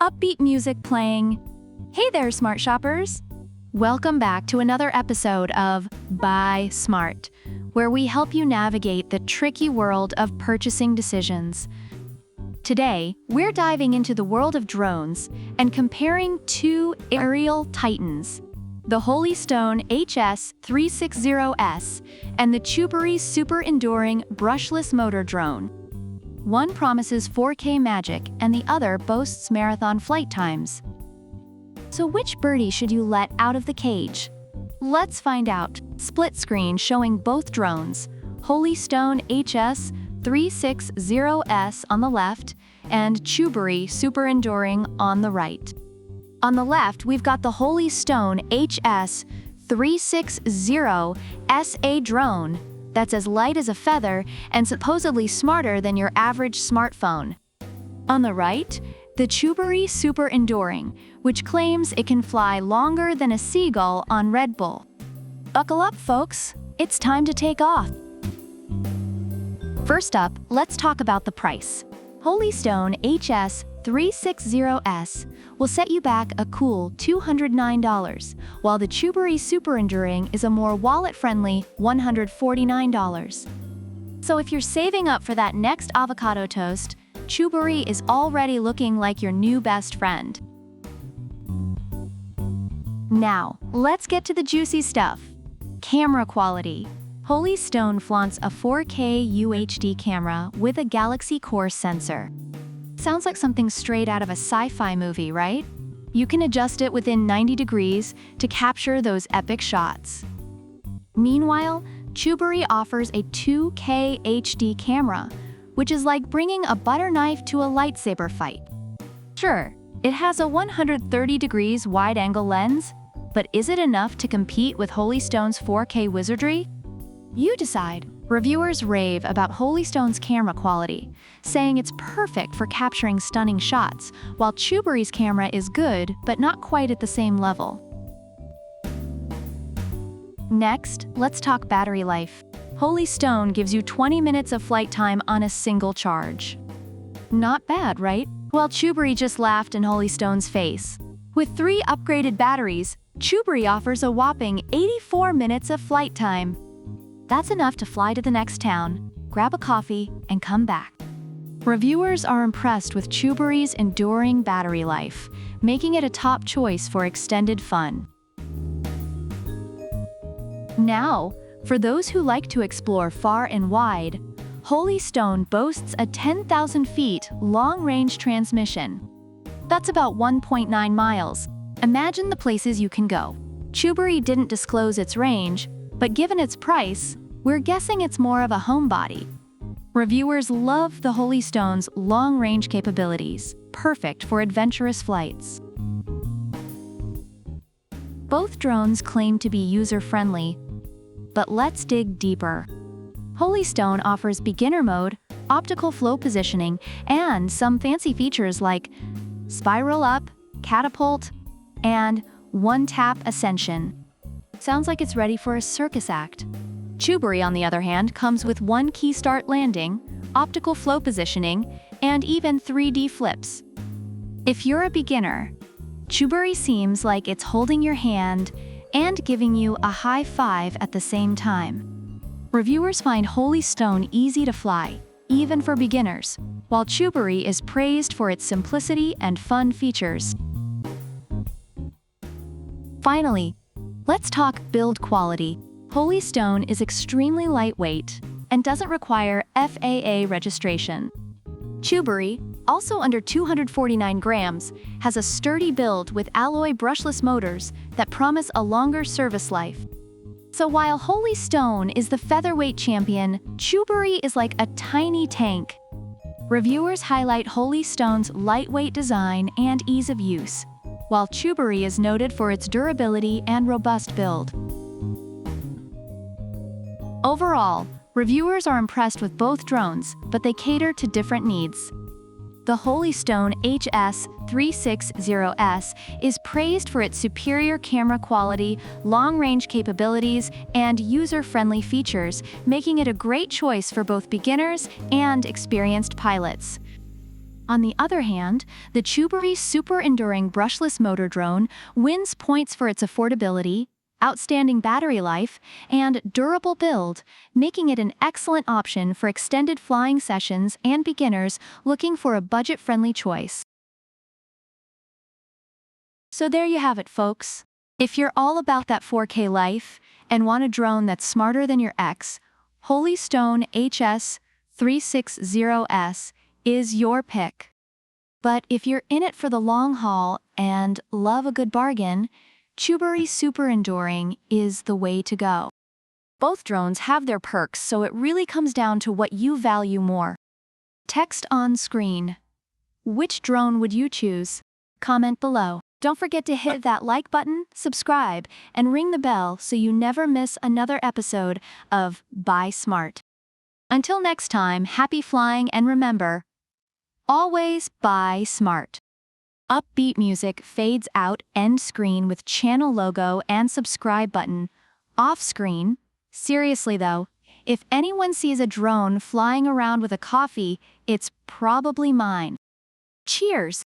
upbeat music playing. Hey there, smart shoppers! Welcome back to another episode of Buy Smart, where we help you navigate the tricky world of purchasing decisions. Today, we're diving into the world of drones and comparing two aerial titans, the Holystone HS360S and the Chubery super enduring brushless motor drone. One promises 4K magic and the other boasts marathon flight times. So which birdie should you let out of the cage? Let's find out. Split screen showing both drones, Holystone HS360S on the left and Chubery super enduring on the right. On the left, we've got the Holystone HS360SA drone that's as light as a feather and supposedly smarter than your average smartphone. On the right, the Chubery super enduring, which claims it can fly longer than a seagull on Red Bull. Buckle up, folks. It's time to take off. First up, let's talk about the price. Holystone HS360S will set you back a cool $209, while the Chubery super enduring is a more wallet-friendly $149. So if you're saving up for that next avocado toast, Chubery is already looking like your new best friend. Now, let's get to the juicy stuff. Camera quality. Holystone flaunts a 4K UHD camera with a Galaxy Core sensor. Sounds like something straight out of a sci-fi movie, right? You can adjust it within 90 degrees to capture those epic shots. Meanwhile, Chubery offers a 2K HD camera, which is like bringing a butter knife to a lightsaber fight. Sure, it has a 130 degrees wide-angle lens, but is it enough to compete with Holystone's 4K wizardry? You decide. Reviewers rave about Holystone's camera quality, saying it's perfect for capturing stunning shots, while Chubery's camera is good, but not quite at the same level. Next, let's talk battery life. Holystone gives you 20 minutes of flight time on a single charge. Not bad, right? Well, Chubery just laughed in Holystone's face. With 3 upgraded batteries, Chubery offers a whopping 84 minutes of flight time. That's enough to fly to the next town, grab a coffee, and come back. Reviewers are impressed with Chubery's enduring battery life, making it a top choice for extended fun. Now, for those who like to explore far and wide, Holystone boasts a 10,000 feet long-range transmission. That's about 1.9 miles. Imagine the places you can go. Chubery didn't disclose its range, but given its price, we're guessing it's more of a homebody. Reviewers love the Holystone's long-range capabilities, perfect for adventurous flights. Both drones claim to be user-friendly, but let's dig deeper. Holystone offers beginner mode, optical flow positioning, and some fancy features like spiral up, catapult, and one-tap ascension. Sounds like it's ready for a circus act. Chubery, on the other hand, comes with one key start landing, optical flow positioning, and even 3D flips. If you're a beginner, Chubery seems like it's holding your hand and giving you a high five at the same time. Reviewers find Holystone easy to fly, even for beginners, while Chubery is praised for its simplicity and fun features. Finally, let's talk build quality. Holystone is extremely lightweight and doesn't require FAA registration. Chubery, also under 249 grams, has a sturdy build with alloy brushless motors that promise a longer service life. So while Holystone is the featherweight champion, Chubery is like a tiny tank. Reviewers highlight Holystone's lightweight design and ease of use, while Chubery is noted for its durability and robust build. Overall, reviewers are impressed with both drones, but they cater to different needs. The Holystone HS360S is praised for its superior camera quality, long-range capabilities, and user-friendly features, making it a great choice for both beginners and experienced pilots. On the other hand, the Chubery Super Enduring Brushless Motor Drone wins points for its affordability, outstanding battery life, and durable build, making it an excellent option for extended flying sessions and beginners looking for a budget-friendly choice. So there you have it, folks. If you're all about that 4K life and want a drone that's smarter than your ex, Holy Stone HS360S is your pick. But if you're in it for the long haul and love a good bargain, Chubery Super Enduring is the way to go. Both drones have their perks, so it really comes down to what you value more. Text on screen. Which drone would you choose? Comment below. Don't forget to hit that like button, subscribe, and ring the bell so you never miss another episode of Buy Smart. Until next time, happy flying, and remember, always buy smart. Upbeat music fades out end screen with channel logo and subscribe button. Off screen. Seriously though, if anyone sees a drone flying around with a coffee, it's probably mine. Cheers!